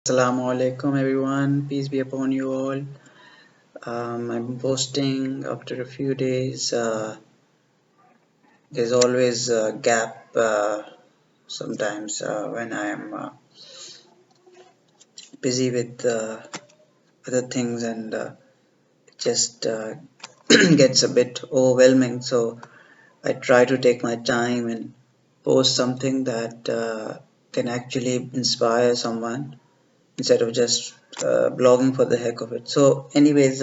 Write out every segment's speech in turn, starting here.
Assalamu alaikum everyone, peace be upon you all. I'm posting after a few days. There's always a gap sometimes when I am busy with other things and it just gets a bit overwhelming. So I try to take my time and post something that can actually inspire someone instead of just blogging for the heck of it. So, anyways,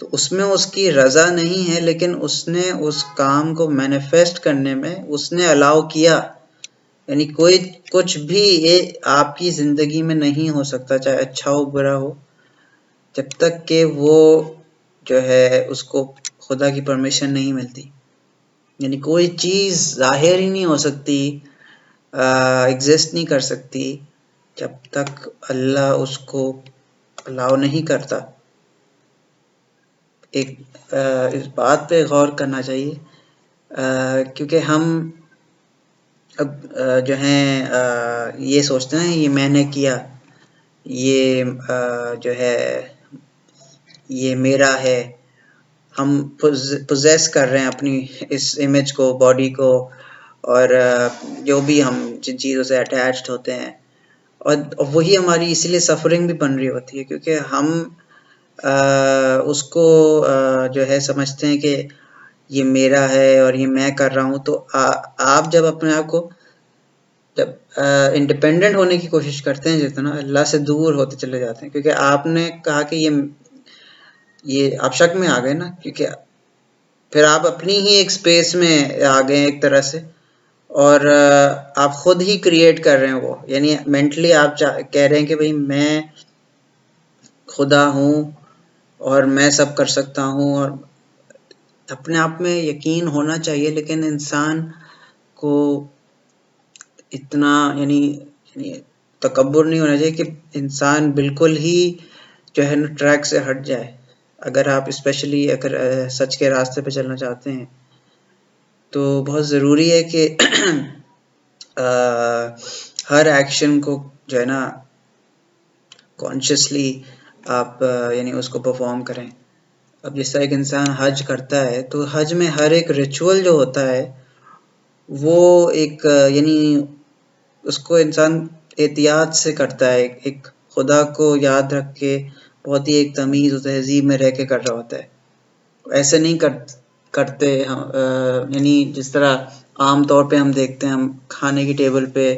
تو اس میں اس کی رضا نہیں ہے، لیکن اس نے اس کام کو manifest کرنے میں اس نے الاؤ کیا. یعنی کوئی کچھ بھی آپ کی زندگی میں نہیں ہو سکتا، چاہے اچھا ہو برا ہو، جب تک کہ وہ جو ہے اس کو خدا کی پرمیشن نہیں ملتی. یعنی کوئی چیز ظاہر ہی نہیں ہو سکتی، ایگزسٹ نہیں کر سکتی جب تک اللہ اس کو الاؤ نہیں کرتا. ایک اس بات پہ غور کرنا چاہیے، کیونکہ ہم اب جو ہیں یہ سوچتے ہیں یہ میں نے کیا، یہ جو ہے یہ میرا ہے. ہم پوزیس کر رہے ہیں اپنی اس امیج کو، باڈی کو، اور جو بھی ہم جن چیزوں سے اٹیچڈ ہوتے ہیں، اور وہی ہماری اسی لیے سفرنگ بھی بن رہی ہوتی ہے، کیونکہ ہم اس کو جو ہے سمجھتے ہیں کہ یہ میرا ہے اور یہ میں کر رہا ہوں. تو آپ جب اپنے آپ کو جب انڈیپینڈنٹ ہونے کی کوشش کرتے ہیں جتنا، اللہ سے دور ہوتے چلے جاتے ہیں، کیونکہ آپ نے کہا کہ یہ آپ شک میں آ گئے نا، کیونکہ پھر آپ اپنی ہی ایک سپیس میں آ گئے ایک طرح سے، اور آپ خود ہی کریٹ کر رہے ہیں وہ. یعنی مینٹلی آپ کہہ رہے ہیں کہ بھئی میں خدا ہوں اور میں سب کر سکتا ہوں، اور اپنے آپ میں یقین ہونا چاہیے، لیکن انسان کو اتنا یعنی تکبر نہیں ہونا چاہیے کہ انسان بالکل ہی جو ہے نا ٹریک سے ہٹ جائے. اگر آپ اسپیشلی اگر سچ کے راستے پہ چلنا چاہتے ہیں تو بہت ضروری ہے کہ ہر ایکشن کو جو ہے نا کانشیسلی آپ یعنی اس کو پرفارم کریں. اب جس طرح ایک انسان حج کرتا ہے تو حج میں ہر ایک ریچول جو ہوتا ہے وہ ایک یعنی اس کو انسان احتیاط سے کرتا ہے، ایک خدا کو یاد رکھ کے بہت ہی ایک تمیز و تہذیب میں رہ کے کر رہا ہوتا ہے. ایسے نہیں کرتے یعنی جس طرح عام طور پہ ہم دیکھتے ہیں، ہم کھانے کی ٹیبل پہ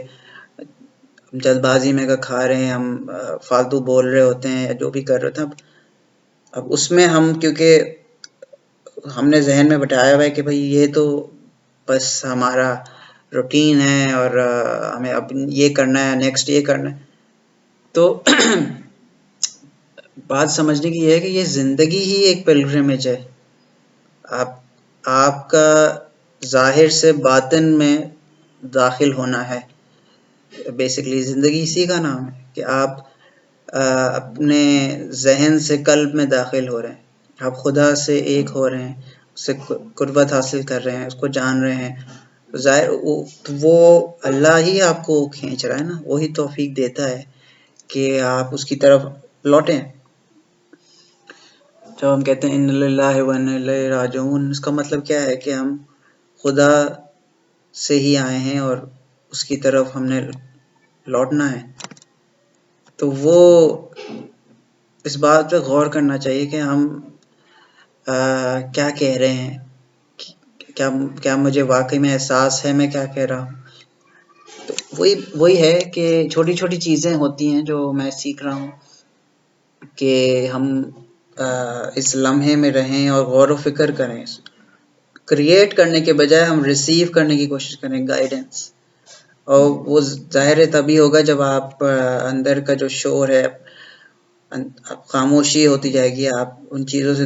جلد بازی میں اگر کھا رہے ہیں، ہم فالتو بول رہے ہوتے ہیں یا جو بھی کر رہے ہوتے ہیں. اب اس میں ہم کیونکہ ہم نے ذہن میں بٹھایا ہوا ہے کہ بھئی یہ تو بس ہمارا روٹین ہے اور ہمیں اب یہ کرنا ہے، نیکسٹ یہ کرنا ہے. تو بات سمجھنے کی یہ ہے کہ یہ زندگی ہی ایک پلگرمیج ہے. آپ کا ظاہر سے باطن میں داخل ہونا ہے. بیسیکلی زندگی اسی کا نام ہے کہ آپ اپنے ذہن سے قلب میں داخل ہو رہے ہیں، آپ خدا سے ایک ہو رہے ہیں، اس سے قربت حاصل کر رہے ہیں، اس کو جان رہے ہیں. ظاہر وہ اللہ ہی آپ کو کھینچ رہا ہے نا، وہی توفیق دیتا ہے کہ آپ اس کی طرف لوٹیں. جب ہم کہتے ہیں ان للہ و انا الیہ راجعون، اس کا مطلب کیا ہے کہ ہم خدا سے ہی آئے ہیں اور اس کی طرف ہم نے لوٹنا ہے. تو وہ اس بات پہ غور کرنا چاہیے کہ ہم کیا کہہ رہے ہیں، کیا مجھے واقعی میں احساس ہے میں کیا کہہ رہا ہوں. تو وہی ہے کہ چھوٹی چھوٹی چیزیں ہوتی ہیں جو میں سیکھ رہا ہوں کہ ہم اس لمحے میں رہیں اور غور و فکر کریں. کریٹ کرنے کے بجائے ہم ریسیو کرنے کی کوشش کریں گائیڈنس، اور وہ ظاہر ہے تبھی ہوگا جب آپ اندر کا جو شور ہے، خاموشی ہوتی جائے گی، آپ ان چیزوں سے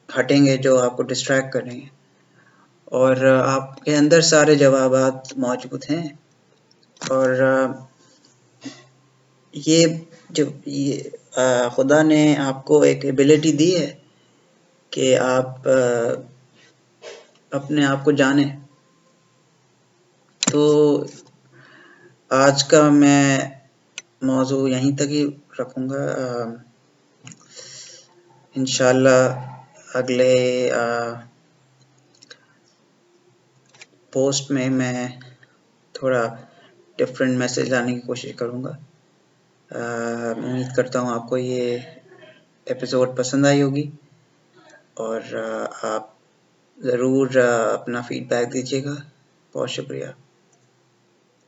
ہٹیں گے جو آپ کو ڈسٹریکٹ کریں گے، اور آپ کے اندر سارے جوابات موجود ہیں. اور یہ جو خدا نے آپ کو ایک ایبلٹی دی ہے کہ آپ اپنے آپ کو جانیں. تو آج کا میں موضوع یہیں تک ہی رکھوں گا. انشاءاللہ اگلے پوسٹ میں تھوڑا ڈفرینٹ میسج لانے کی کوشش کروں گا. امید کرتا ہوں آپ کو یہ ایپیسوڈ پسند آئی ہوگی، اور آپ ضرور اپنا فیڈ بیک دیجیے گا. بہت شکریہ.